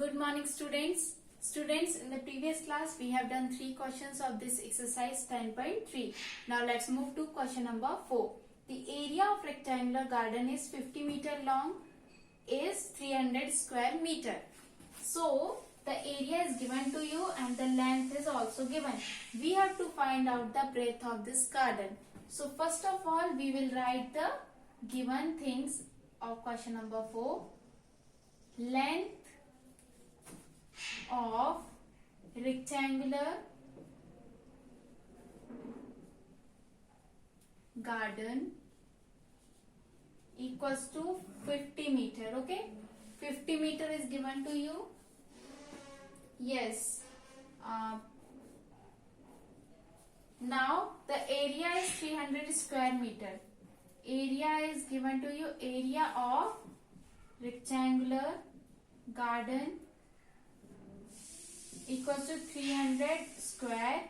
Good morning, students. Students, in the previous class, we have done 3 questions of this exercise 10.3. Now, let's move to question number 4. The area of rectangular garden is 50 meter long, is 300 square meter. So, the area is given to you and the length is also given. We have to find out the breadth of this garden. So, first of all, we will write the given things of question number 4. Length of rectangular garden equals to 50 meter. Okay, 50 meter is given to you. Yes. Now the area is 300 square meter. Area is given to you. Area of rectangular garden equals to 300 square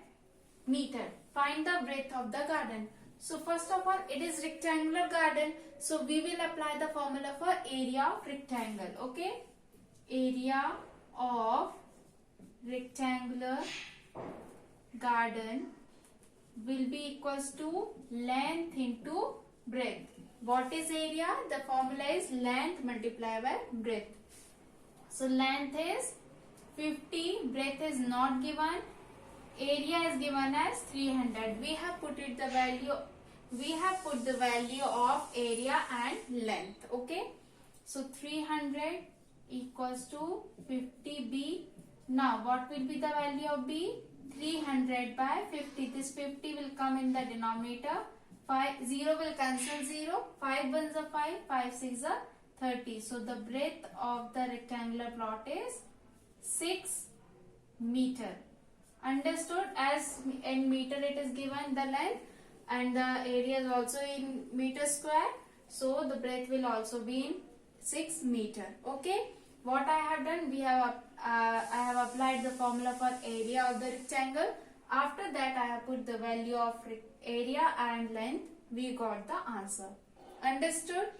meter. Find the breadth of the garden. So first of all, it is rectangular garden. So we will apply the formula for area of rectangle. Okay. Area of rectangular garden will be equals to length into breadth. What is area? The formula is length multiplied by breadth. So length is 50, breadth is not given, area is given as 300. We have put the value of area and length. Okay. So 300 equals to 50b. Now what will be the value of b? 300 by 50. This 50 will come in the denominator. 0 will cancel 0. 5 ones are 5. 5 6 are 30. So the breadth of the rectangular plot is 6 meter. Understood? As in meter it is given the length and the area is also in meter square. So the breadth will also be in 6 meter. Okay. What I have done, I have applied the formula for area of the rectangle. After that I have put the value of area and length. We got the answer. Understood?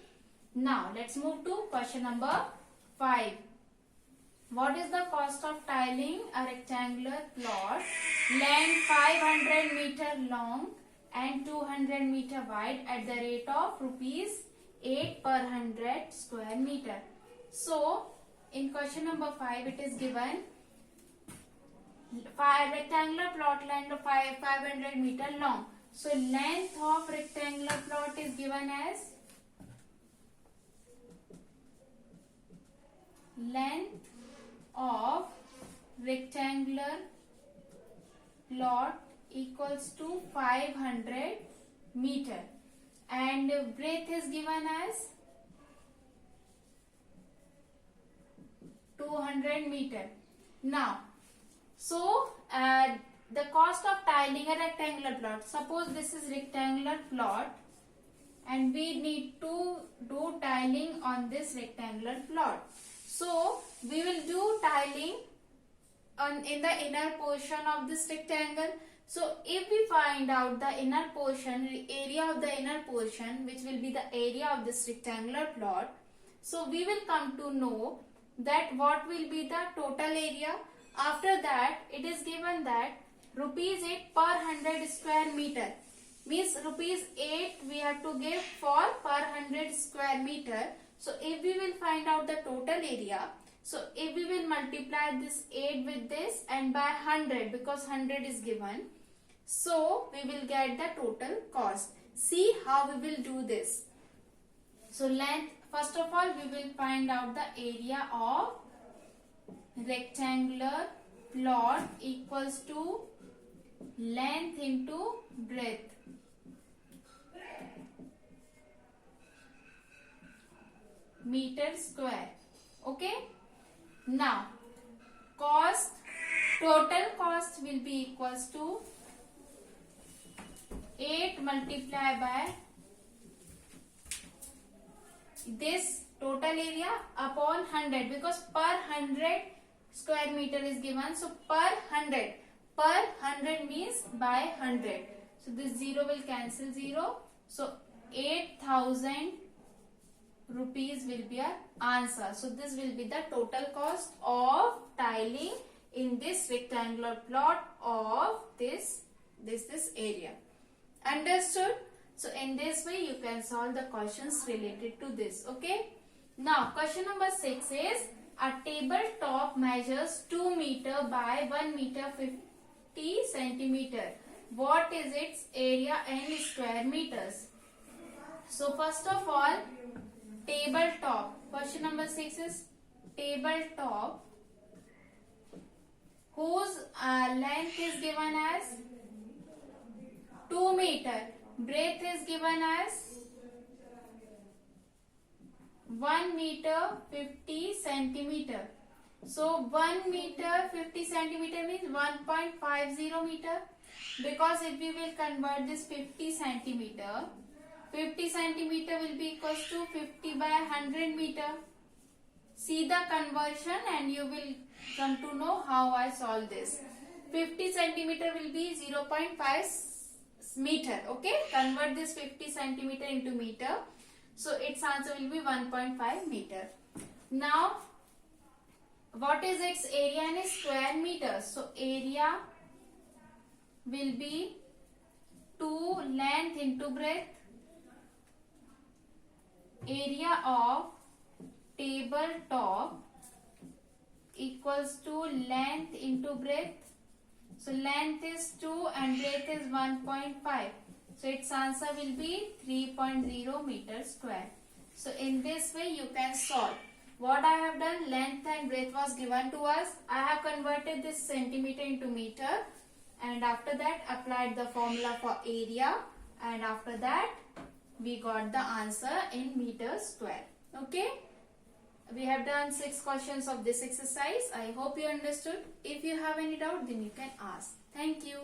Now let's move to question number 5. What is the cost of tiling a rectangular plot, length 500 meter long and 200 meter wide at the rate of rupees 8 per 100 square meter? So, in question number 5, it is given rectangular plot length of 500 meter long. So, length of rectangular plot is given as length of rectangular plot equals to 500 meter and breadth is given as 200 meter. Now, so the cost of tiling a rectangular plot. Suppose this is rectangular plot and we need to do tiling on this rectangular plot. So we will do tiling in the inner portion of this rectangle. So if we find out the inner portion, area of the inner portion, which will be the area of this rectangular plot, so we will come to know that what will be the total area. After that, it is given that rupees 8 per 100 square meter. Means rupees 8 we have to give for per 100 square meter. So if we will find out the total area, so if we will multiply this 8 with this and by 100 because 100 is given, so we will get the total cost. See how we will do this. So length, first of all we will find out the area of rectangular plot equals to length into breadth. Meter square. Okay. Now, total cost will be equals to 8 multiplied by this total area upon 100 because per 100 square meter is given. So per 100 means by 100. So this 0 will cancel 0. So 8000 rupees will be our answer. So this will be the total cost of tiling in this rectangular plot of this area. Understood? So in this way you can solve the questions related to this. Okay. Now question number 6 is a tabletop measures 2 meter by 1 meter 50 centimeter. What is its area in square meters? So first of all, tabletop. Question number 6 is tabletop whose length is given as 2 meter. Breadth is given as 1 meter 50 centimeter. So 1 meter 50 centimeter means 1.50 meter. Because if we will convert this 50 centimeter will be equals to 50 by 100 meter. See the conversion and you will come to know how I solve this. 50 centimeter will be 0.5 meter. Okay, convert this 50 centimeter into meter. So its answer will be 1.5 meter. Now, what is its area in square meters? So area will be 2 length into breadth. Area of tabletop equals to length into breadth. So length is 2 and breadth is 1.5. So its answer will be 3.0 meter square. So in this way you can solve. What I have done, length and breadth was given to us. I have converted this centimeter into meter and after that applied the formula for area and after that we got the answer in meter square. Okay. We have done 6 questions of this exercise. I hope you understood. If you have any doubt, then you can ask. Thank you.